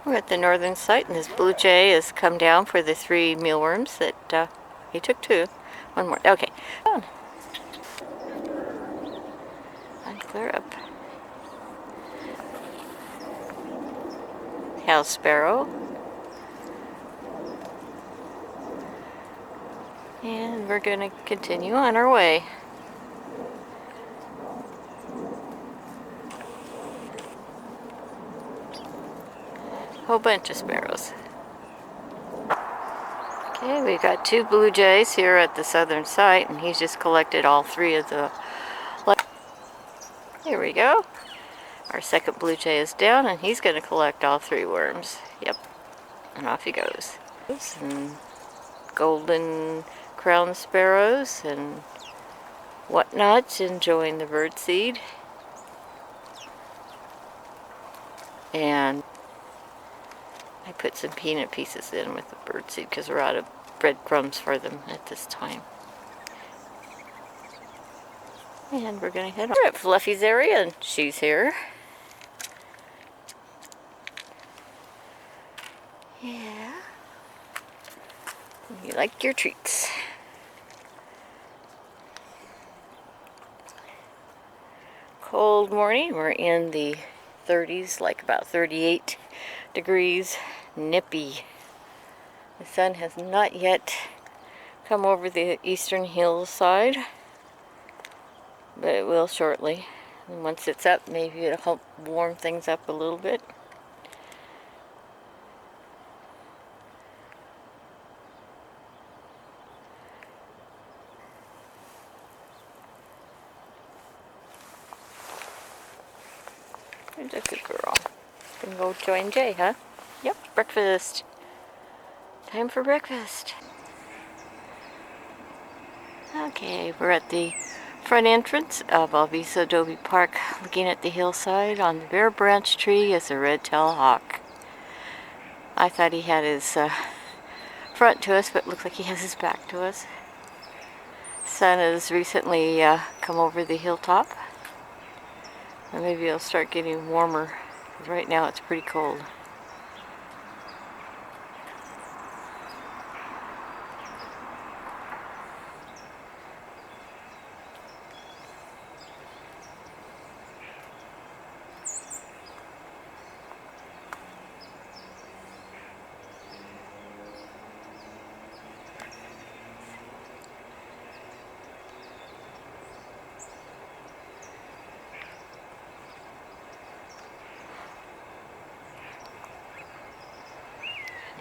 We're at the northern site, and this blue jay has come down for the 3 mealworms that he took 2. One more. Okay. And clear up. House sparrow. And we're going to continue on our way. Whole bunch of sparrows. Okay, we've got 2 blue jays here at the southern site, and he's just collected all 3 of the... Here we go. Our second blue jay is down, and he's going to collect all 3 worms. Yep. And off he goes. And golden crown sparrows and whatnot enjoying the birdseed. And I put some peanut pieces in with the birdseed because we're out of breadcrumbs for them at this time. And we're going to head on. We're at Fluffy's area, and she's here. Yeah. You like your treats. Cold morning. We're in the 30s, like about 38 degrees. Nippy. The sun has not yet come over the eastern hillside, but it will shortly. And once it's up, maybe it'll help warm things up a little bit. There's a good girl. Gonna go join Jay, huh? Yep, breakfast. Time for breakfast. Okay, we're at the front entrance of Alviso Adobe Park, looking at the hillside. On the bare branch tree is a red-tailed hawk. I thought he had his front to us, but it looks like he has his back to us. Sun has recently come over the hilltop. And maybe it'll start getting warmer, because right now it's pretty cold.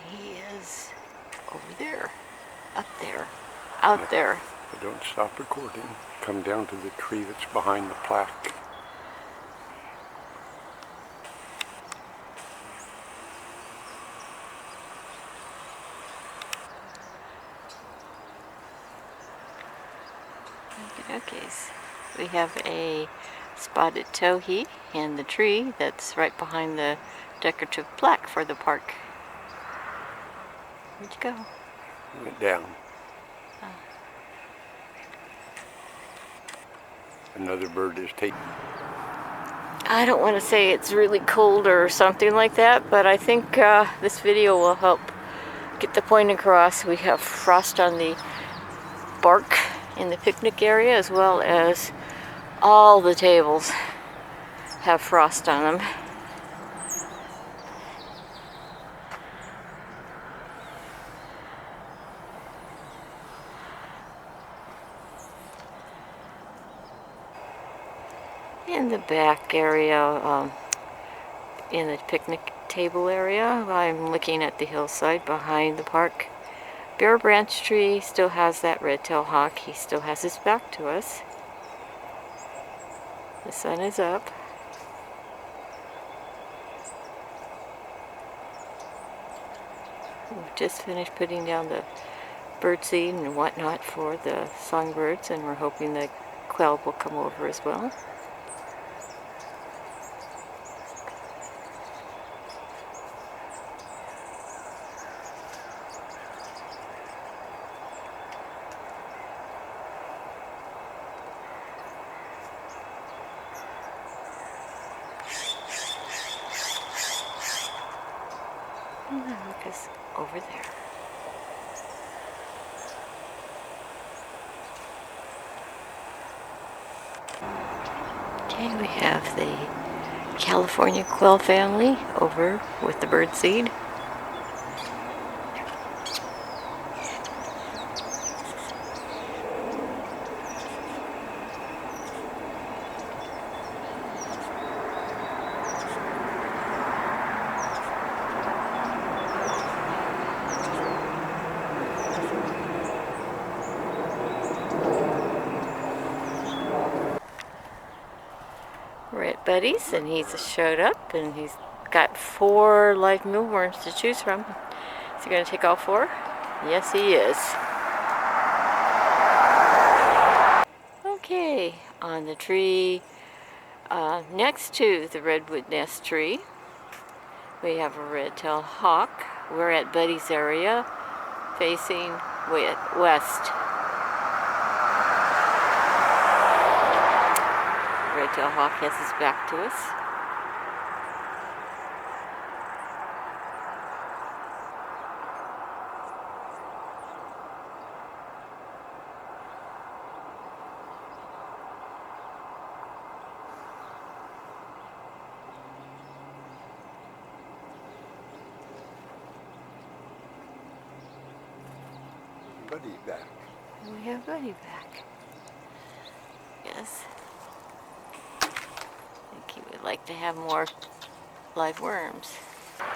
He is over there, up there, out there. I don't stop recording. Come down to the tree that's behind the plaque. Okay, so we have a spotted towhee in the tree that's right behind the decorative plaque for the park. Where'd you go? Went down. Oh. Another bird is taking. I don't want to say it's really cold or something like that, but I think this video will help get the point across. We have frost on the bark in the picnic area, as well as all the tables have frost on them. In the back area, in the picnic table area, I'm looking at the hillside behind the park. Bare branch tree still has that red-tailed hawk. He still has his back to us. The sun is up. We've just finished putting down the birdseed and whatnot for the songbirds, and we're hoping the quail will come over as well. And the rook is over there. Okay, we have the California quail family over with the birdseed. We're at Buddy's and he's showed up and he's got 4 live mealworms to choose from. Is he going to take all 4? Yes, he is. Okay, on the tree next to the redwood nest tree, we have a red-tailed hawk. We're at Buddy's area, facing west. Red-tailed hawk has his back to us. Buddy back. And we have Buddy back. Yes. I think he would like to have more live worms. There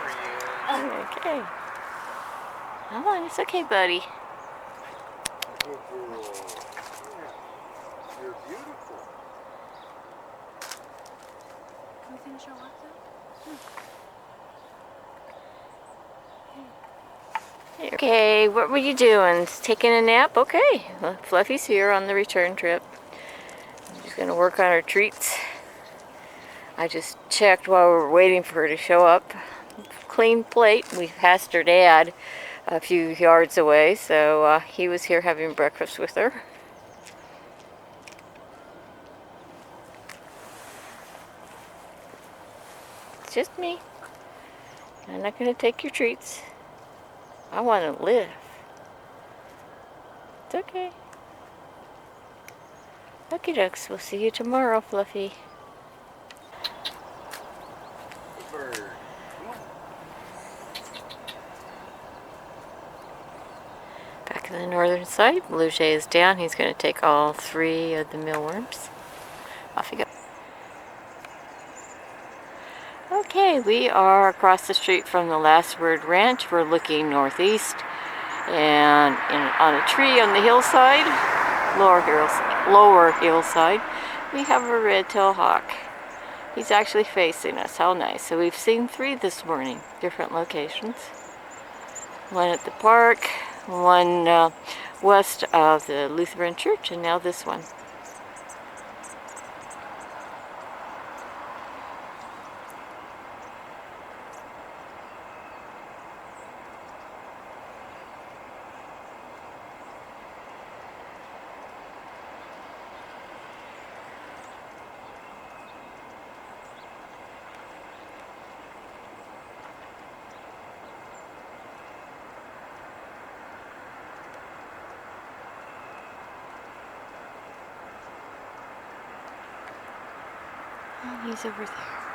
he is. Okay. Come on, it's okay, Buddy. Good girl. You're beautiful. We can show up though? Okay, what were you doing? Taking a nap? Okay. Well, Fluffy's here on the return trip. She's going to work on her treats. I just checked while we were waiting for her to show up. Clean plate. We passed her dad a few yards away, so he was here having breakfast with her. It's just me. I'm not going to take your treats. I want to live. It's okay. Okie dokes. We'll see you tomorrow, Fluffy. Bird. Back on the northern side, Blue Jay is down. He's going to take all 3 of the mealworms. Off you go. Okay, we are across the street from the Last Word Ranch. We're looking northeast, and on a tree on the hillside, lower hillside, we have a red-tailed hawk. He's actually facing us. How nice. So we've seen 3 this morning, different locations. One at the park, one west of the Lutheran Church, and now this one. Oh, he's over there.